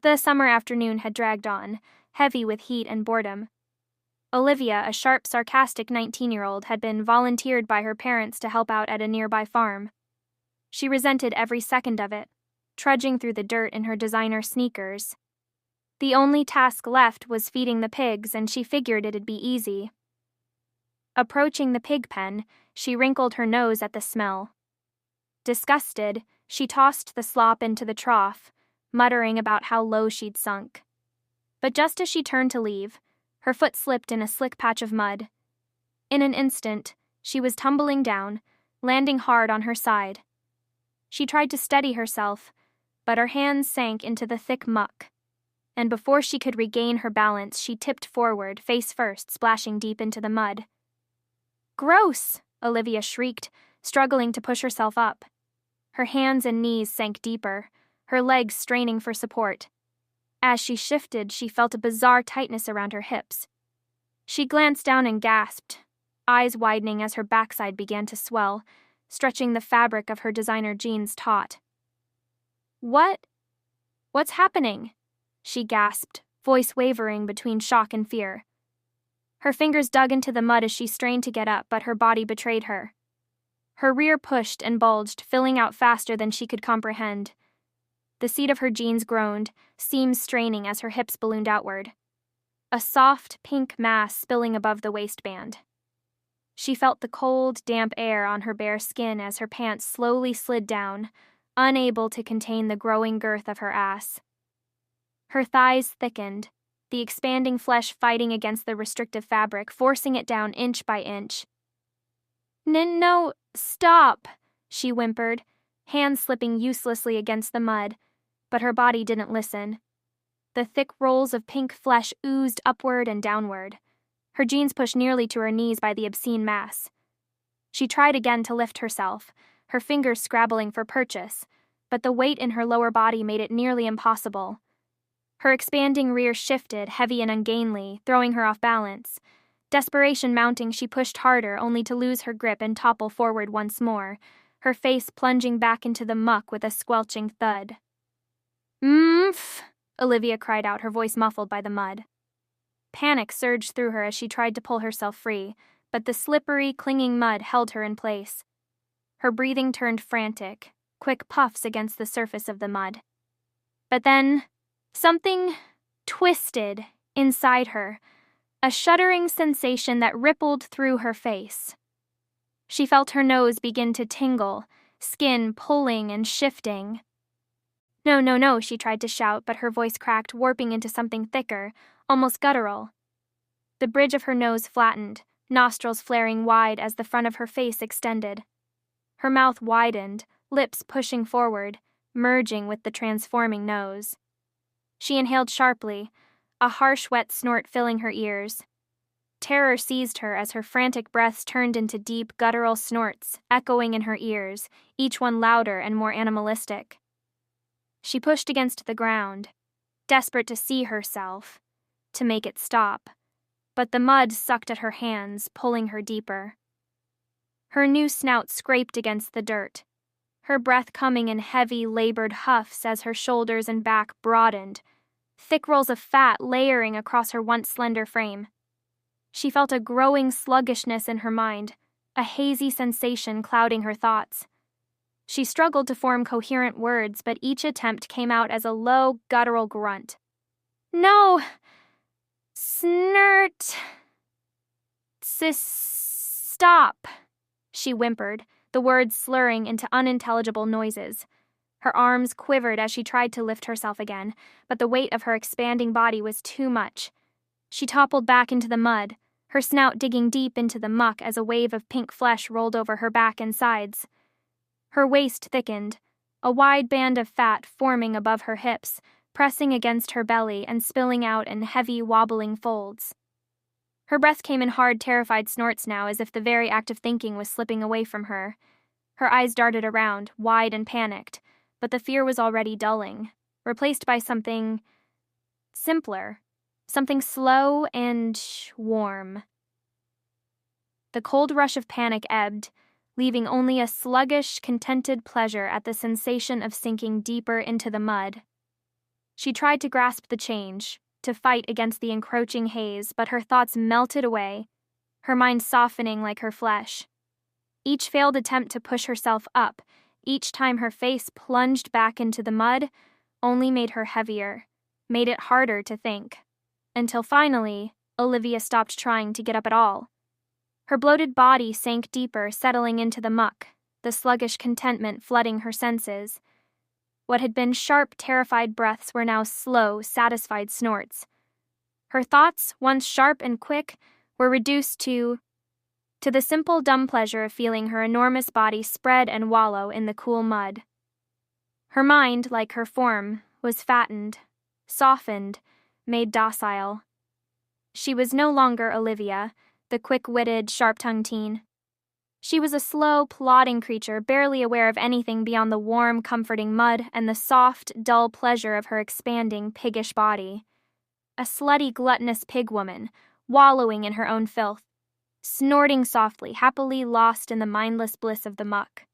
The summer afternoon had dragged on, heavy with heat and boredom. Olivia, a sharp, sarcastic 19-year-old, had been volunteered by her parents to help out at a nearby farm. She resented every second of it, trudging through the dirt in her designer sneakers. The only task left was feeding the pigs, and she figured it'd be easy. Approaching the pig pen, she wrinkled her nose at the smell. Disgusted, she tossed the slop into the trough, muttering about how low she'd sunk. But just as she turned to leave, her foot slipped in a slick patch of mud. In an instant, she was tumbling down, landing hard on her side. She tried to steady herself, but her hands sank into the thick muck, and before she could regain her balance, she tipped forward, face first, splashing deep into the mud. "Gross!" Olivia shrieked, struggling to push herself up. Her hands and knees sank deeper, her legs straining for support. As she shifted, she felt a bizarre tightness around her hips. She glanced down and gasped, eyes widening as her backside began to swell, stretching the fabric of her designer jeans taut. What's happening?" she gasped, voice wavering between shock and fear. Her fingers dug into the mud as she strained to get up, but her body betrayed her. Her rear pushed and bulged, filling out faster than she could comprehend. The seat of her jeans groaned, seams straining as her hips ballooned outward. A soft, pink mass spilling above the waistband. She felt the cold, damp air on her bare skin as her pants slowly slid down, unable to contain the growing girth of her ass. Her thighs thickened, the expanding flesh fighting against the restrictive fabric, forcing it down inch by inch. No, stop," she whimpered, hands slipping uselessly against the mud, but her body didn't listen. The thick rolls of pink flesh oozed upward and downward. Her jeans pushed nearly to her knees by the obscene mass. She tried again to lift herself, her fingers scrabbling for purchase, but the weight in her lower body made it nearly impossible. Her expanding rear shifted, heavy and ungainly, throwing her off balance. Desperation mounting, she pushed harder, only to lose her grip and topple forward once more, her face plunging back into the muck with a squelching thud. "Mmph," Olivia cried out, her voice muffled by the mud. Panic surged through her as she tried to pull herself free, but the slippery, clinging mud held her in place. Her breathing turned frantic, quick puffs against the surface of the mud. But then, something twisted inside her, a shuddering sensation that rippled through her face. She felt her nose begin to tingle, skin pulling and shifting. No, she tried to shout, but her voice cracked, warping into something thicker, almost guttural. The bridge of her nose flattened, nostrils flaring wide as the front of her face extended. Her mouth widened, lips pushing forward, merging with the transforming nose. She inhaled sharply, a harsh, wet snort filling her ears. Terror seized her as her frantic breaths turned into deep, guttural snorts, echoing in her ears, each one louder and more animalistic. She pushed against the ground, desperate to see herself, to make it stop, but the mud sucked at her hands, pulling her deeper. Her new snout scraped against the dirt, her breath coming in heavy, labored huffs as her shoulders and back broadened, thick rolls of fat layering across her once slender frame. She felt a growing sluggishness in her mind, a hazy sensation clouding her thoughts. She struggled to form coherent words, but each attempt came out as a low, guttural grunt. "No! Snert! Stop!" she whimpered, the words slurring into unintelligible noises. Her arms quivered as she tried to lift herself again, but the weight of her expanding body was too much. She toppled back into the mud, her snout digging deep into the muck as a wave of pink flesh rolled over her back and sides. Her waist thickened, a wide band of fat forming above her hips, pressing against her belly and spilling out in heavy, wobbling folds. Her breath came in hard, terrified snorts now, as if the very act of thinking was slipping away from her. Her eyes darted around, wide and panicked, but the fear was already dulling, replaced by something simpler, something slow and warm. The cold rush of panic ebbed, leaving only a sluggish, contented pleasure at the sensation of sinking deeper into the mud. She tried to grasp the change, to fight against the encroaching haze, but her thoughts melted away, her mind softening like her flesh. Each failed attempt to push herself up, each time her face plunged back into the mud, only made her heavier, made it harder to think. Until finally, Olivia stopped trying to get up at all. Her bloated body sank deeper, settling into the muck, the sluggish contentment flooding her senses. What had been sharp, terrified breaths were now slow, satisfied snorts. Her thoughts, once sharp and quick, were reduced to the simple, dumb pleasure of feeling her enormous body spread and wallow in the cool mud. Her mind, like her form, was fattened, softened, made docile. She was no longer Olivia, the quick-witted, sharp-tongued teen. She was a slow, plodding creature, barely aware of anything beyond the warm, comforting mud and the soft, dull pleasure of her expanding, piggish body. A slutty, gluttonous pig woman, wallowing in her own filth, snorting softly, happily lost in the mindless bliss of the muck.